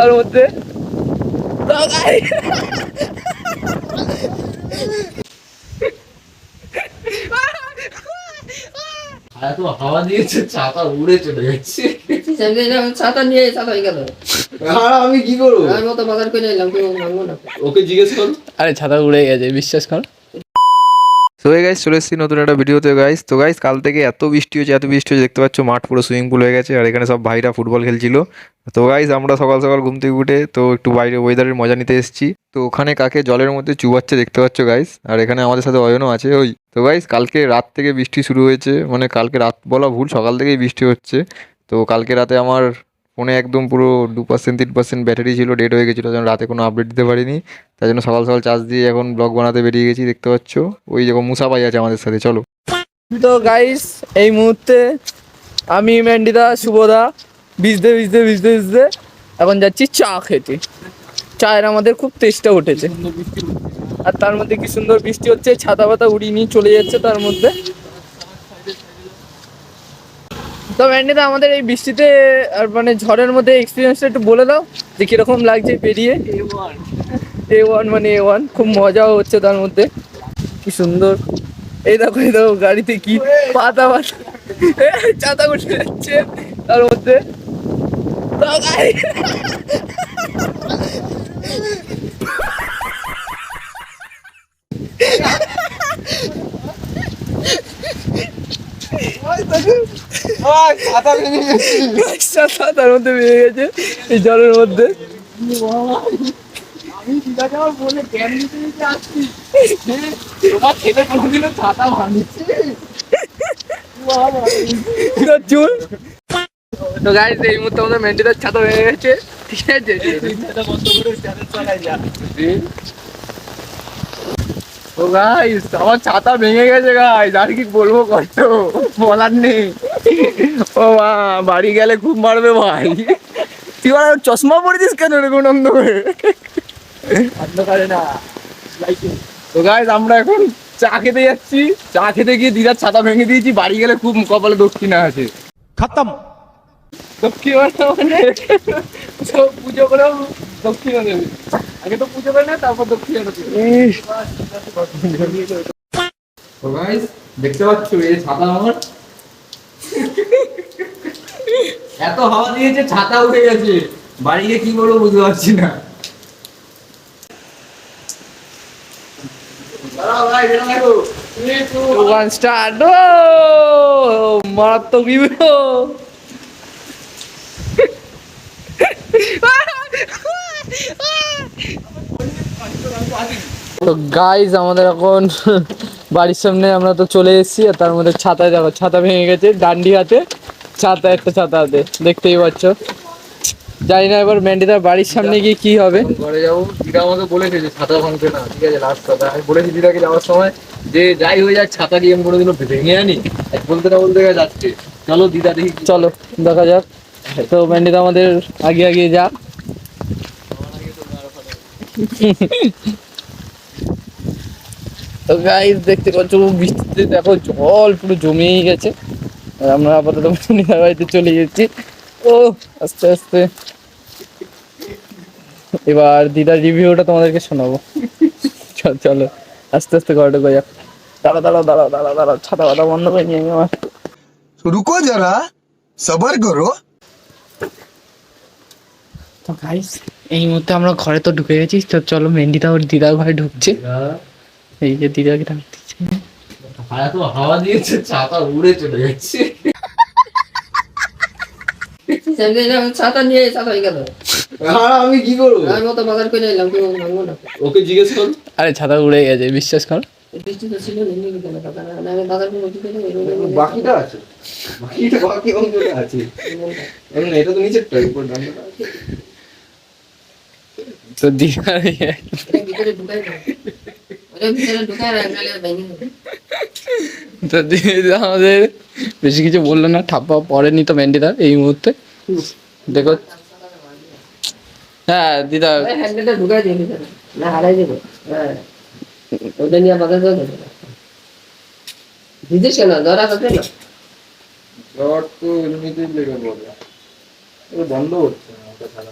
তার মধ্যে এত হাওয়া দিয়েছে ছাতা উড়ে চলে যাচ্ছে। ছাতা নিয়ে ছাতা হয়ে গেল। আমি কি করবো? আমি তো বাজার করে এলাম, ওকে জিজ্ঞেস করো। আরে ছাতা উড়ে গেছে, বিশ্বাস কর। সো গাইস চলে এসেছি নতুন একটা ভিডিওতে গাইস। তো গাইস কাল থেকে এত বৃষ্টি হচ্ছে দেখতে পাচ্ছ, মাঠ পুরো সুইমিং পুল হয়ে গেছে আর এখানে সব ভাইরা ফুটবল খেলছিল। তো গাইস আমরা সকাল সকাল ঘুম থেকে উঠে তো একটু বাইরে ওয়েদারের মজা নিতে এসেছি। তো ওখানে কাকে জলের মধ্যে চুবাচ্ছে দেখতে পাচ্ছ গাইস, আর এখানে আমাদের সাথে অয়নও আছে। ওই তো গাইস কালকে রাত থেকে বৃষ্টি শুরু হয়েছে, মানে কালকে রাত বলা ভুল, সকাল থেকেই বৃষ্টি হচ্ছে। তো কালকে রাতে আমার ফোনে একদম পুরো 2% 3% ব্যাটারি ছিল, ডেড হয়ে গেছিলো, যেন রাতে কোনো আপডেট দিতে পারিনি। তাই জন্য সকাল সকাল চার্জ দিয়ে এখন ব্লগ বানাতে বেরিয়ে গেছি দেখতে পাচ্ছ। ওই দেখো মুসা ভাই আছে আমাদের সাথে, চলো। তো গাইস এই মুহূর্তে আমি, ম্যান্ডিদা, শুভদা ভিজতে ভিজতে ভিজতে ভিজতে এখন যাচ্ছি চা খেতে। চায়ের আমাদের খুব তেষ্টা উঠেছে, আর তার মধ্যে কি সুন্দর বৃষ্টি হচ্ছে, ছাতা পাতা উড়িয়ে নিয়ে চলে যাচ্ছে তার মধ্যে। তো ম্যান্ডিদা আমাদের এই বৃষ্টিতে আর মানে ঝড়ের মধ্যে এক্সপিরিয়েন্সটা একটু বলে দাও যে কিরকম লাগছে বেরিয়ে। A1 মানে A1, খুব মজাও হচ্ছে তার মধ্যে, কি সুন্দর। এই দেখো গাড়িতে কি পাতা পাতা ছাতা উঠে যাচ্ছে তার মধ্যে। তার মধ্যে বেরিয়ে গেছে এই জলের মধ্যে। আমি দিদাকে আমার বলে জ্ঞান দিতে দিতে আসছি, তোমার ছেলে কোনোদিনও ছাতা ভাঙছে। চুল। তো গাইস এই মুহূর্তে আমাদের মেন্টিদার ছাতা ভেঙে গেছে, ঠিক আছে। ও গাইস আমার ছাতা ভেঙে গেছে গাইস, আর কি বলবো, কত বলার নেই। ও মা, বাড়ি গেলে খুব মারবে ভাই। তুই আর চশমা পরেছিস কেন রে কোন অন্ধকারে? অন্ধকারে না, তো গাইস আমরা এখন চা খেতে যাচ্ছি। চা খেতে গিয়ে দিদার ছাতা ভেঙে দিয়েছি, বাড়ি গেলে খুব কপালে দক্ষিণা আছে। খতম। দক্ষিণা মানে পুজো করে দক্ষিণা দেবে, আগে তো পুজো করে না তারপর দক্ষিণা দেবে। তো গাইস দেখতে পাচ্ছ এই ছাতা আমার, এত হাওয়া দিয়েছে ছাতা উঠে গেছে, বাড়ি গিয়ে কি করবো বুঝতে পারছি না। ওয়ান স্টার্ট, ও মারাত্মক রিভিউ। তো গাইজ আমাদের এখন বাড়ির সামনে আমরা তো চলে এসেছি, আর তার মধ্যে ছাতায় দেখো, ছাতা ভেঙে গেছে, ডান্ডি হাতে ছাতা, একটা ছাতা হাতে, দেখতেই পাচ্ছ। জানি না এবার ম্যান্ডিদার বাড়ির সামনে গিয়ে কি হবে। ঘরে যাবো, দিদা আমাকে বলেছে যে ছাতা ভাঙবে না, ঠিক আছে লাস্ট কথা। আমি বলেছি দিদাকে যাওয়ার সময় যে যাই হয়ে যাক ছাতা দিয়ে আমি কোনোদিনও ভেঙে আনি, বলতে না বলতে যাচ্ছে। চলো দিদা দেখি, চলো দেখা যাক। তো ম্যান্ডিদা আমাদের আগে আগে যা। তো গাইস দেখতে পাচ্ছ বৃষ্টিতে দেখো জল পুরো জমেই গেছে, আর আমরা আপাতত ম্যান্ডিদার বাড়িতে চলে যাচ্ছি। ও আস্তে আস্তে এবার দিদার রিভিউটা তোমাদেরকে শোনাবো। চলো আস্তে আস্তে ঘরে ঢোকা যাক। দাঁড়া দাঁড়া দাঁড়া দাঁড়া দাঁড়া, ছাতা পাতা বন্ধ করে নিয়ে আমার। रुको जरा सबर करो। তো গাইস এই মুহূর্তে আমরা ঘরে তো ঢুকে গেছি, তো চলো মেন্ডিদা ওর দিদার ঘরে ঢুকছে। এই যে দিদাকে ডাকতেছে, এত হাওয়া দিয়েছে ছাতা উড়ে চলে যাচ্ছে। ছাতা নিয়ে ছাতা হয়ে গেল। আমি কি করবো? আমি তো বাজার করে এলাম, ওকে জিজ্ঞেস করো। আরে ছাতা উড়ে গেছে, বিশ্বাস কর। বাকিটা আছে, বাকি অংশটা আছে, এটা তো নিচেরটাই, উপর ডান্ডাটা আছে। তো দিদার তো দিদা আমাদের বেশি কিছু বললো না, ঠাপ্পা পড়েনি তো ম্যান্ডিদা এই মুহূর্তে, দেখো। হ্যাঁ দিদা ঢুকাই দিই না, হারাই দেবো। হ্যাঁ ওটা নিয়ে বাজার দিদিস কেন, ধরা কথা না, জ্বর তো এমনিতেই লেগে পড়বে, বন্ধ হচ্ছে না ওটা ছাড়া।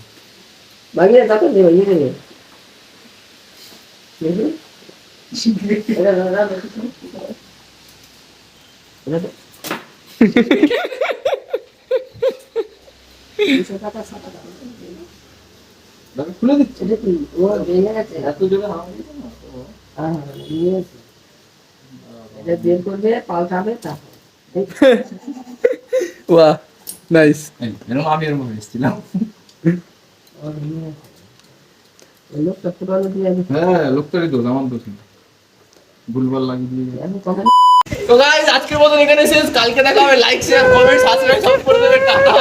ভাঙিয়ে দাও তো ভাঙিয়ে দেবে দেখি এটা দাদা এটা খুলে দিচ্ছে এটা কি ও ভেঙে গেছে এত জোরে হাওয়া দিচ্ছে না তো। হ্যাঁ ভেঙে গেছে এটা বের করবে পাল্টাবে তারপর বাহ নাইস। এরকম আমি এরকম এসেছিলাম। ও ভেঙে গেছে এই লোকটা পুরানো দিয়ে আমি হ্যাঁ লোকটারই দোষ, আমার দোষ না। ভুলভাল লাগিয়ে দিয়ে আমি কখন তো গাইস আজকের মতন এখানে শেষ, কালকে দেখা হবে। লাইক শেয়ার কমেন্ট সাবস্ক্রাইব সব করে দেবেন, টাটা।